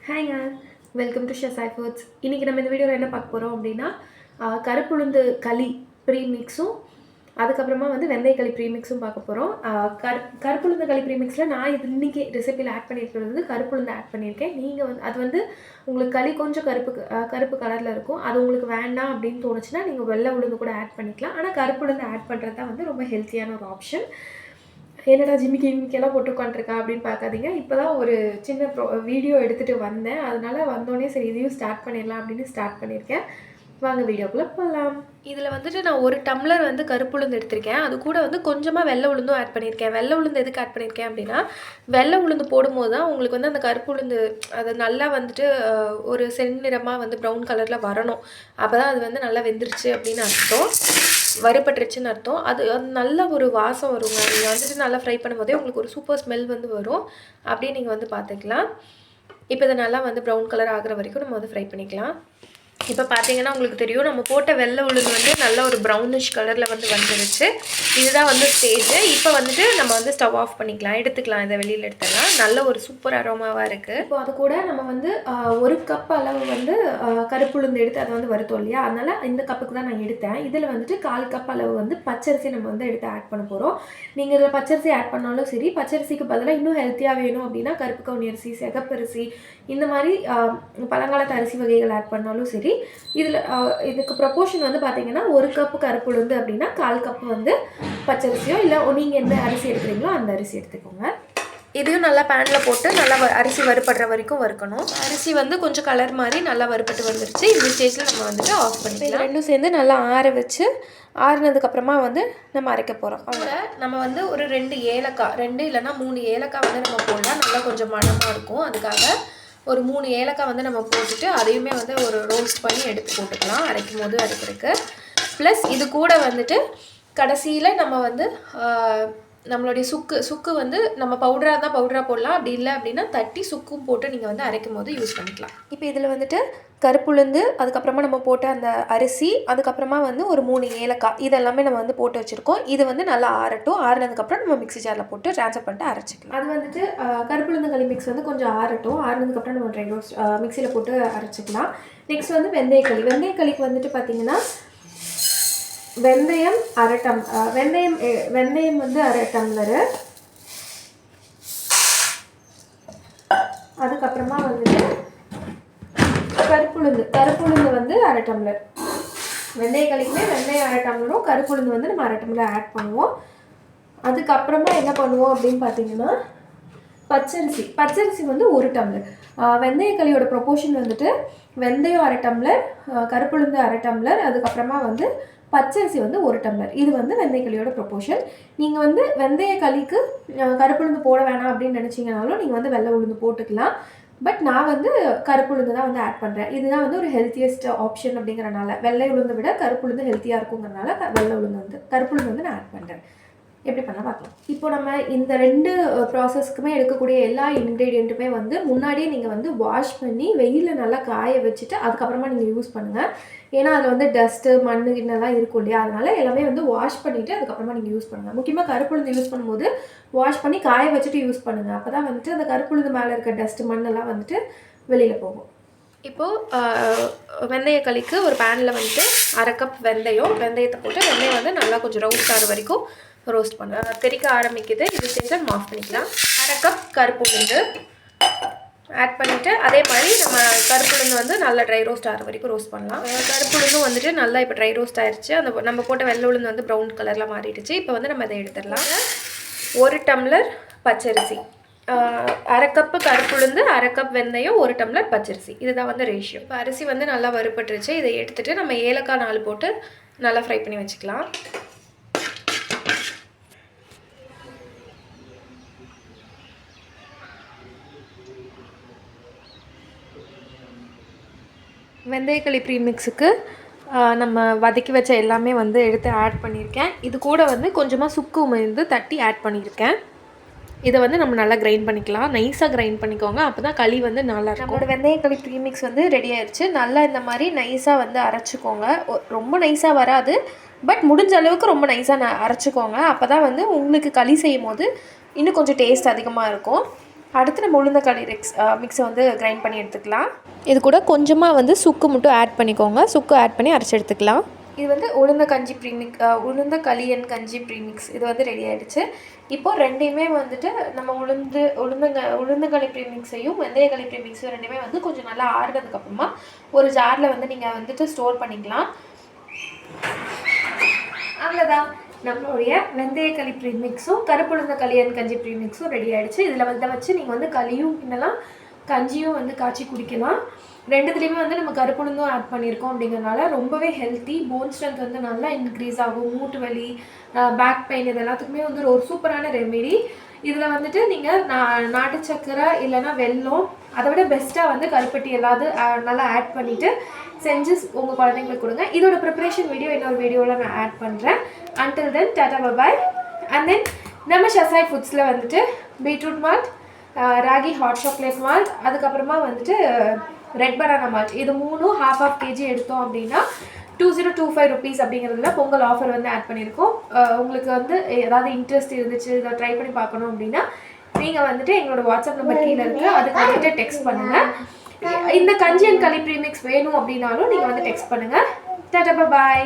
ஹாய்ங்க, welcome to ஷெசாய் foods. இன்றைக்கி நம்ம இந்த வீடியோவில் என்ன பார்க்க போகிறோம் அப்படின்னா, கருப்புளுந்து களி ப்ரீமிக்ஸும் அதுக்கப்புறமா வந்து வெந்தயக்களி ப்ரீமிக்ஸும் பார்க்க போகிறோம். கருப்புளுந்து களி ப்ரீமிக்ஸில் நான் இது இன்றைக்கி ரெசிபியில் ஆட் பண்ணியிருக்கிறது வந்து கருப்புளுந்து ஆட் பண்ணியிருக்கேன். நீங்கள் வந்து அது வந்து உங்களுக்கு களி கொஞ்சம் கருப்பு கலரில் இருக்கும். அது உங்களுக்கு வேண்டாம் அப்படின்னு தோணுச்சுன்னா நீங்கள் வெள்ளை உளுந்து கூட ஆட் பண்ணிக்கலாம். ஆனால் கருப்புளுந்து ஆட் பண்ணுறது தான் வந்து ரொம்ப ஹெல்த்தியான ஒரு ஆப்ஷன். என்னடா ஜிமிக்கெல்லாம் போட்டு உட்காந்துருக்கா அப்படின்னு பார்க்காதீங்க. இப்போ தான் ஒரு சின்ன வீடியோ எடுத்துகிட்டு வந்தேன். அதனால் வந்தோடனே சரி இதையும் ஸ்டார்ட் பண்ணிடலாம் அப்படின்னு ஸ்டார்ட் பண்ணியிருக்கேன். வாங்க வீடியோக்குள்ளே போகலாம். இதில் வந்துட்டு நான் ஒரு டம்ளர் வந்து கருப்புளுந்து எடுத்திருக்கேன். அது கூட வந்து கொஞ்சமாக வெள்ளை உளுந்தும் ஆட் பண்ணியிருக்கேன். வெள்ளை உளுந்து எதுக்கு ஆட் பண்ணியிருக்கேன் அப்படின்னா, வெள்ளை உளுந்து போடும்போது தான் உங்களுக்கு வந்து அந்த கருப்பு உளுந்து அது நல்லா வந்துட்டு ஒரு செந்நிறமாக வந்து ப்ரௌன் கலரில் வரணும். அப்போ தான் அது வந்து நல்லா வெந்துருச்சு அப்படின்னு அர்த்தம், வறுபட்டுருச்சுன்னு அர்த்தம். அது நல்ல ஒரு வாசம் வருங்க. நீங்கள் வந்துட்டு நல்லா ஃப்ரை பண்ணும்போதே உங்களுக்கு ஒரு சூப்பர் ஸ்மெல் வந்து வரும். அப்படியே நீங்கள் வந்து பார்த்துக்கலாம். இப்போ இதை நல்லா வந்து ப்ரௌன் கலர் ஆகிற வரைக்கும் நம்ம வந்து ஃப்ரை பண்ணிக்கலாம். இப்போ பார்த்தீங்கன்னா உங்களுக்கு தெரியும், நம்ம போட்ட வெள்ளை உளுந்து வந்து நல்ல ஒரு ப்ரௌனிஷ் கலரில் வந்து வந்துருச்சு. இதுதான் வந்து ஸ்டேஜ். இப்போ வந்துட்டு நம்ம வந்து ஸ்டவ் ஆஃப் பண்ணிக்கலாம், எடுத்துக்கலாம். இதை வெளியில் எடுத்துடலாம். நல்ல ஒரு சூப்பர் அரோமாவாக இருக்குது. இப்போ அது கூட நம்ம வந்து ஒரு கப் அளவு வந்து கருப்புளுந்து எடுத்து அதை வந்து வருத்தோம் இல்லையா, அதனால் இந்த கப்புக்கு தான் நான் எடுத்தேன். இதில் வந்துட்டு 1/4 கப் அளவு வந்து பச்சரிசி நம்ம வந்து எடுத்து ஆட் பண்ண போகிறோம். நீங்கள் இதில் பச்சரிசி ஆட் பண்ணாலும் சரி, பச்சரிசிக்கு பதிலாக இன்னும் ஹெல்த்தியாக வேணும் அப்படின்னா கருப்பு கவுனி அரிசி, சிகப்பரிசி, இந்த மாதிரி பழங்காலத்து அரிசி வகைகள் ஆட் பண்ணாலும் சரி. இதில் இதுக்கு ப்ரொப்போர்ஷன் வந்து பார்த்தீங்கன்னா, ஒரு கப்பு கருப்புளுந்து அப்படின்னா 1/4 கப்பு வந்து பச்சரிசியோ, இல்லை நீங்கள் எந்த அரிசி எடுக்கிறீங்களோ அந்த அரிசி எடுத்துக்கோங்க. இதையும் நல்லா பேனில் போட்டு நல்லா அரிசி வறுபடுற வரைக்கும் வறுக்கணும். அரிசி வந்து கொஞ்சம் கலர் மாதிரி நல்லா வறுபட்டு வந்துருச்சு. இந்த ஸ்டேஜில் நம்ம வந்துட்டு ஆஃப் பண்ணிக்கலாம். ரெண்டும் சேர்ந்து நல்லா ஆற வச்சு ஆறுனதுக்கப்புறமா வந்து நம்ம அரைக்க போகிறோம். அதில் நம்ம வந்து ஒரு 2 ஏலக்காய், 2 இல்லைன்னா 3 ஏலக்காய் வந்து நம்ம போடலாம். நல்லா கொஞ்சம் மணமாக இருக்கும். அதுக்காக ஒரு 3 ஏலக்காய் வந்து நம்ம போட்டுட்டு அதையுமே வந்து ஒரு ரோஸ்ட் பண்ணி எடுத்து போட்டுக்கலாம் அரைக்கும் போது அரைக்கிறதுக்கு. ப்ளஸ் இது கூட வந்துட்டு கடைசியில் நம்ம வந்து நம்மளுடைய சுக்கு வந்து நம்ம பவுடராக இருந்தால் பவுடராக போடலாம். அப்படி இல்லை அப்படின்னா தட்டி சுக்கும் போட்டு நீங்கள் வந்து அரைக்கும் போது யூஸ் பண்ணிக்கலாம். இப்போ இதில் வந்துட்டு கருப்புளுந்து, அதுக்கப்புறமா நம்ம போட்ட அந்த அரிசி, அதுக்கப்புறமா வந்து ஒரு 3 ஏலக்காய், இதெல்லாமே நம்ம வந்து போட்டு வச்சுருக்கோம். இது வந்து நல்லா ஆறட்டும். ஆறுனதுக்கப்புறம் நம்ம மிக்ஸி ஜாரில் போட்டு ட்ரான்ஸ்ஃபர் பண்ணிட்டு அரைச்சிக்கலாம். அது வந்துட்டு கருப்புளுந்து களி மிக்ஸ் வந்து கொஞ்சம் ஆறட்டும். ஆறுனதுக்கப்புறம் நம்ம ட்ரை ரோஸ்ட் மிக்சியில் போட்டு அரைச்சிக்கலாம். நெக்ஸ்ட் வந்து வெந்தயக்களி. வெந்தயக்களிக்கு வந்துட்டு பார்த்திங்கன்னா, வெந்தயம் வந்து அரை டம்ளரு, அதுக்கப்புறமா வந்துட்டு கருப்புளுந்து வந்து அரை டம்ளர். வெந்தயக்களிக்குமே வெந்தயம் அரை டம்ளரும் கருப்புளுந்து வந்து நம்ம அரை டம்ளர் ஆட் பண்ணுவோம். அதுக்கப்புறமா என்ன பண்ணுவோம் அப்படின்னு பார்த்தீங்கன்னா, பச்சரிசி வந்து 1 டம்ளர். வெந்தயக்களியோட ப்ரொப்போர்ஷன் வந்துட்டு வெந்தயம் அரை டம்ளர், கருப்புளுந்து அரை டம்ளர், அதுக்கப்புறமா வந்து பச்சரிசி வந்து 1 டம்ளர். இது வந்து வெந்தயக்களியோட ப்ரொப்போர்ஷன். நீங்கள் வந்து வெந்தயக்களிக்கு கருப்புளுந்து போட வேணாம் அப்படின்னு நினச்சிங்கனாலும் நீங்கள் வந்து வெள்ளை உளுந்து போட்டுக்கலாம். பட் நான் வந்து கருப்புளுந்து தான் வந்து ஆட் பண்ணுறேன். இதுதான் வந்து ஒரு ஹெல்த்தியஸ்ட் ஆப்ஷன் அப்படிங்கிறனால, வெள்ளை உளுந்தை விட கருப்புளுந்து ஹெல்த்தியாக இருக்குங்கிறனால கருப்புளுந்து வந்து நான் ஆட் பண்ணுறேன். எப்படி பண்ணால் பார்க்கலாம். இப்போ நம்ம இந்த 2 ப்ராசஸ்க்குமே எடுக்கக்கூடிய எல்லா இன்க்ரீடியண்ட்டுமே வந்து முன்னாடியே நீங்கள் வந்து வாஷ் பண்ணி வெயிலில் நல்லா காய வச்சுட்டு அதுக்கப்புறமா நீங்கள் யூஸ் பண்ணுங்கள். ஏன்னா அதில் வந்து டஸ்ட்டு, மண் கிண்ணெல்லாம் இருக்கும் இல்லையா, அதனால் எல்லாமே வந்து வாஷ் பண்ணிவிட்டு அதுக்கப்புறமா நீங்கள் யூஸ் பண்ணுங்கள். முக்கியமாக கருப்புளுந்து யூஸ் பண்ணும்போது வாஷ் பண்ணி காய வச்சுட்டு யூஸ் பண்ணுங்கள். அப்போ தான் வந்துட்டு அந்த கருப்புளுந்து மேலே இருக்க டஸ்ட்டு, மண்ணெல்லாம் வந்துட்டு வெளியில் போகும். இப்போது வெந்தயக்களிக்கு ஒரு பேனில் வந்துட்டு அரை கப் வெந்தயத்தை போட்டு வெந்தயம் வந்து நல்லா கொஞ்சம் ரவுண்ட் ஆகிற வரைக்கும் ரோஸ்ட் பண்ண தெறிக்க ஆரம்பிக்குது. இது சேர்த்து நம்ம ஆஃப் பண்ணிக்கலாம். அரை கப் கருப்புளுந்து ஆட் பண்ணிவிட்டு அதே மாதிரி நம்ம கருப்புளுந்து வந்து நல்லா ட்ரை ரோஸ்ட் ஆகிற வரைக்கும் ரோஸ்ட் பண்ணலாம். கருப்புளுந்தும் வந்துட்டு நல்லா இப்போ ட்ரை ரோஸ்ட் ஆயிடுச்சு. அந்த நம்ம போட்ட வெள்ளை உளுந்து வந்து ப்ரௌன் கலரில் மாறிடுச்சு. இப்போ வந்து நம்ம இதை எடுத்துடலாம். 1 டம்ளர் பச்சரிசி, அரை கப்பு கருப்புளுந்து, அரை கப் வெந்தயம், 1 டம்ளர் பச்சரிசி, இதுதான் வந்து ரேஷியோ. இப்போ அரிசி வந்து நல்லா வறுபட்டுருச்சு. இதை எடுத்துகிட்டு நம்ம ஏலக்காய் 4 போட்டு நல்லா ஃப்ரை பண்ணி வச்சுக்கலாம். வெந்தயக்களி ப்ரீமிக்ஸுக்கு நம்ம வதக்கி வச்ச எல்லாமே வந்து எடுத்து ஆட் பண்ணியிருக்கேன். இது கூட வந்து கொஞ்சமாக சுக்கு வந்து தட்டி ஆட் பண்ணியிருக்கேன். இதை வந்து நம்ம நல்லா கிரைண்ட் பண்ணிக்கலாம். நைஸாக கிரைண்ட் பண்ணிக்கோங்க, அப்போ தான் களி வந்து நல்லா இருக்கும். நம்மளோட வெந்தயக்களி ப்ரீமிக்ஸ் வந்து ரெடி ஆயிடுச்சு. நல்லா இந்த மாதிரி நைஸாக வந்து அரைச்சிக்கோங்க. ரொம்ப நைஸாக வராது, பட் முடிஞ்ச அளவுக்கு ரொம்ப நைஸாக அரைச்சிக்கோங்க. அப்போ தான் வந்து உங்களுக்கு களி செய்யும் போது இன்னும் கொஞ்சம் டேஸ்ட் அதிகமாக இருக்கும். அடுத்து நம்ம உளுந்தங்களி மிக்ஸை வந்து கிரைண்ட் பண்ணி எடுத்துக்கலாம். இது கூட கொஞ்சமாக வந்து சுக்கு மட்டும் ஆட் பண்ணிக்கோங்க. சுக்கு ஆட் பண்ணி அரைச்சி எடுத்துக்கலாம். இது வந்து உளுந்த களி அண்ட் கஞ்சி ப்ரீமிக்ஸ் இது வந்து ரெடி ஆகிடுச்சு. இப்போது ரெண்டையுமே வந்துட்டு நம்ம உளுந்தங்களி ப்ரீமிக்ஸையும் வெந்தயக்களி ப்ரீமிக்ஸையும் ரெண்டுமே வந்து கொஞ்சம் நல்லா ஆறுனதுக்கப்புறமா ஒரு ஜாரில் வந்து நீங்கள் வந்துட்டு ஸ்டோர் பண்ணிக்கலாம். அவ்வளோதான், நம்மளுடைய வெந்தயக்களி ப்ரீமிக்ஸும் கருப்புளுந்த களி அண்ட் கஞ்சி ப்ரீமிக்ஸும் ரெடி ஆகிடுச்சு. இதில் வச்சு நீங்கள் வந்து களியும் கிண்ணலாம், கஞ்சியும் வந்து காய்ச்சி குடிக்கலாம். ரெண்டுத்துலேயுமே வந்து நம்ம கருப்புளுந்தும் ஆட் பண்ணியிருக்கோம். அப்படிங்கிறனால ரொம்பவே ஹெல்த்தி, போன் ஸ்ட்ரென்த் வந்து நல்லா இன்க்ரீஸ் ஆகும். மூட்டு வலி, பேக் பெயின் இது எல்லாத்துக்குமே வந்து ஒரு சூப்பரான ரெமெடி. இதில் வந்துட்டு நீங்கள் நாட்டு சக்கரை இல்லைன்னா வெல்லம், அதை விட பெஸ்ட்டாக வந்து கருப்பட்டி எல்லாவது நல்லா ஆட் பண்ணிவிட்டு செஞ்சு உங்கள் குழந்தைங்களுக்கு கொடுங்க. இதோட ப்ரிப்பரேஷன் வீடியோ இன்னொரு வீடியோவில் நான் ஆட் பண்ணுறேன். Until then Tata bye bye. And then நம்ம ஷசாய் ஃபுட்ஸில் வந்துட்டு beetroot malt, ragi hot chocolate malt, அதுக்கப்புறமா வந்துட்டு ரெட் பனானா மால்ட், இது 3 ½ kg எடுத்தோம் அப்படின்னா 2025 rupees அப்படிங்கிறதுல பொங்கல் ஆஃபர் வந்து ஆட் பண்ணியிருக்கோம். உங்களுக்கு வந்து ஏதாவது இன்ட்ரெஸ்ட் இருந்துச்சு, இதை ட்ரை பண்ணி பார்க்கணும் அப்படின்னா நீங்கள் வந்துட்டு எங்களோட வாட்ஸ்அப் நம்பர் கீழே இருக்குது, அதுக்கு வந்துட்டு டெக்ஸ்ட் பண்ணுங்கள். இந்த கஞ்சி அண்ட் களி ப்ரீமிக்ஸ் வேணும் அப்படின்னாலும் நீங்கள் வந்து டெக்ஸ்ட் பண்ணுங்கள். டாடா பாய்.